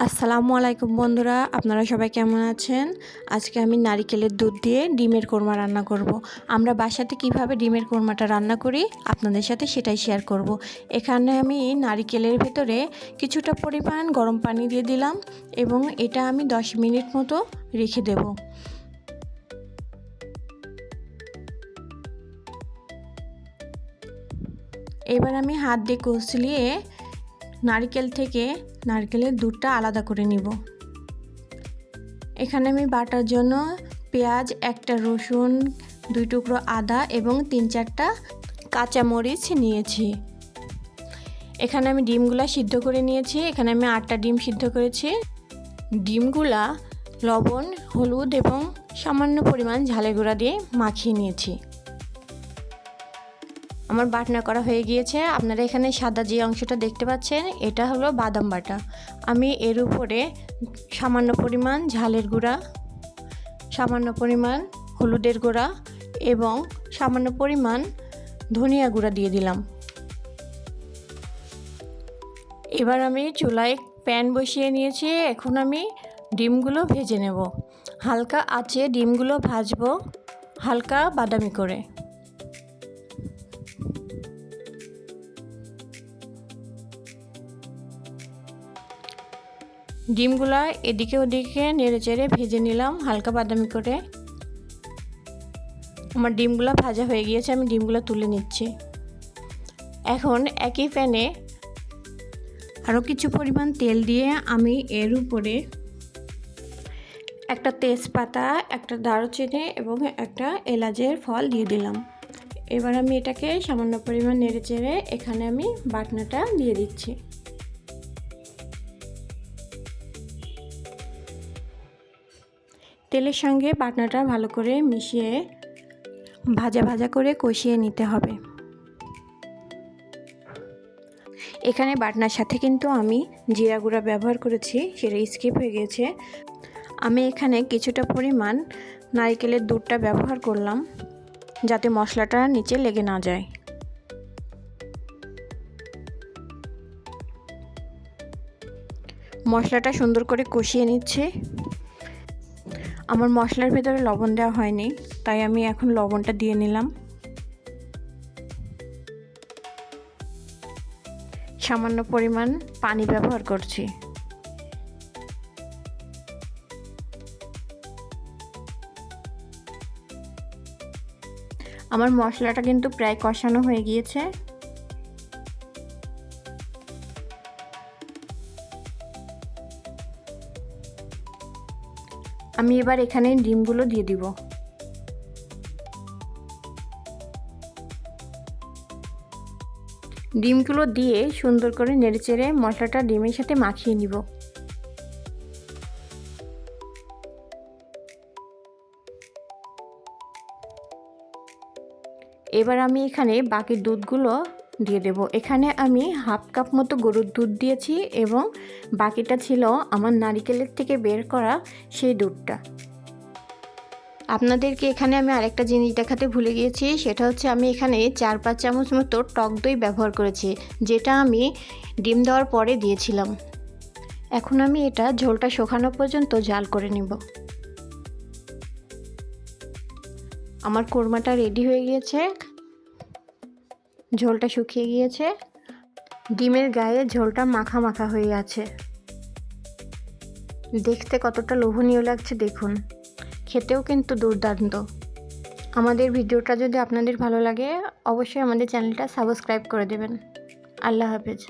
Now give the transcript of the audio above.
আসসালামু আলাইকুম বন্ধুরা, আপনারা সবাই কেমন আছেন? আজকে আমি নারিকেলের দুধ দিয়ে ডিমের কোরমা রান্না করব। আমরা বাসাতে কিভাবে ডিমের কোরমাটা রান্না করি আপনাদের সাথে সেটাই শেয়ার করব। এখানে আমি নারিকেলের ভেতরে কিছুটা পরিমাণ গরম পানি দিয়ে দিলাম এবং এটা আমি 10 মিনিট মতো রেখে দেব। এবার আমি হাত দিয়ে কচলিয়ে নারকেলের দুধটা আলাদা করে নিব। এখানে আমি বাটার জন্য পেঁয়াজ, একটা রসুন, 2 টুকরো আদা এবং 3-4টা কাঁচামরিচ নিয়েছি। এখানে আমি ডিমগুলা সিদ্ধ করে নিয়েছি। এখানে আমি 8টা ডিম সিদ্ধ করেছি। ডিমগুলা লবণ, হলুদ এবং সামান্য পরিমাণ ঝালের গুঁড়া দিয়ে মাখিয়ে নিয়েছি। আমার বাটনা করা হয়ে গিয়েছে। আপনারা এখানে সাদা যে অংশটা দেখতে পাচ্ছেন এটা হলো বাদাম বাটা। আমি এর উপরে সামান্য পরিমাণ ঝালের গুঁড়া, সামান্য পরিমাণ হলুদের গুঁড়া এবং সামান্য পরিমাণ ধনিয়া গুঁড়া দিয়ে দিলাম। এবার আমি চুলায় প্যান বসিয়ে নিয়েছি। এখন আমি ডিমগুলো ভেজে নেব। হালকা আঁচে ডিমগুলো ভাজবো, হালকা বাদামি করে। ডিমগুলা এদিকে ওদিকে নেড়েচেড়ে ভেজে নিলাম হালকা বাদামি করে। আমার ডিমগুলো ভাজা হয়ে গিয়েছে, আমি ডিমগুলো তুলে নিচ্ছি। এখন একই প্যানে আরও কিছু পরিমাণ তেল দিয়ে আমি এর উপরে একটা তেজপাতা, একটা দারুচিনি এবং একটা এলাচের ফল দিয়ে দিলাম। এবার আমি এটাকে সামান্য পরিমাণ নেড়েচেড়ে এখানে আমি বাটনাটা দিয়ে দিচ্ছি। তেলের সঙ্গে বাটনাটা ভালো করে মিশিয়ে ভাজা ভাজা করে কষিয়ে নিতে হবে। এখানে বাটনার সাথে কিন্তু আমি জিরা গুঁড়া ব্যবহার করেছি, সেটা স্কিপ হয়ে গেছে। আমি এখানে কিছুটা পরিমাণ নারকেলের দুধটা ব্যবহার করলাম যাতে মশলাটা নিচে লেগে না যায়। মশলাটা সুন্দর করে কষিয়ে নিচ্ছে। আমার মশলার ভেতরে লবণ দেওয়া হয়নি, তাই আমি এখন লবণটা দিয়ে নিলাম। সামান্য পরিমাণ পানি ব্যবহার করছি। আমার মশলাটা কিন্তু প্রায় কষানো হয়ে গিয়েছে। আমি এবার এখানে ডিমগুলো দিয়ে দিব। ডিমগুলো দিয়ে সুন্দর করে নেড়েচেড়ে মশলাটা ডিমের সাথে মাখিয়ে নিব। এবার আমি এখানে বাকি দুধগুলো দিয়ে দেব। এখানে আমি হাফ কাপ মতো গরুর দুধ দিয়েছি এবং বাকিটা ছিল আমার নারকেলের থেকে বের করা সেই দুধটা। আপনাদেরকে এখানে আমি আরেকটা জিনিস দেখাতে ভুলে গিয়েছি, সেটা হচ্ছে আমি এখানে 4-5 চামচ মতো টক দই ব্যবহার করেছি, যেটা আমি ডিম দেওয়ার পরে দিয়েছিলাম। এখন আমি এটা ঝোলটা শুকানো পর্যন্ত জাল করে নিব। আমার কোরমাটা রেডি হয়ে গিয়েছে, ঝোলটা শুকিয়ে গিয়েছে, ডিমের গায়ে ঝোলটা মাখা মাখা হয়ে আছে। দেখতে কতটা লোভনীয় লাগছে দেখুন, খেতেও কিন্তু দুর্দান্ত। আমাদের ভিডিওটা যদি আপনাদের ভালো লাগে অবশ্যই আমাদের চ্যানেলটা সাবস্ক্রাইব করে দেবেন। আল্লাহ হাফেজ।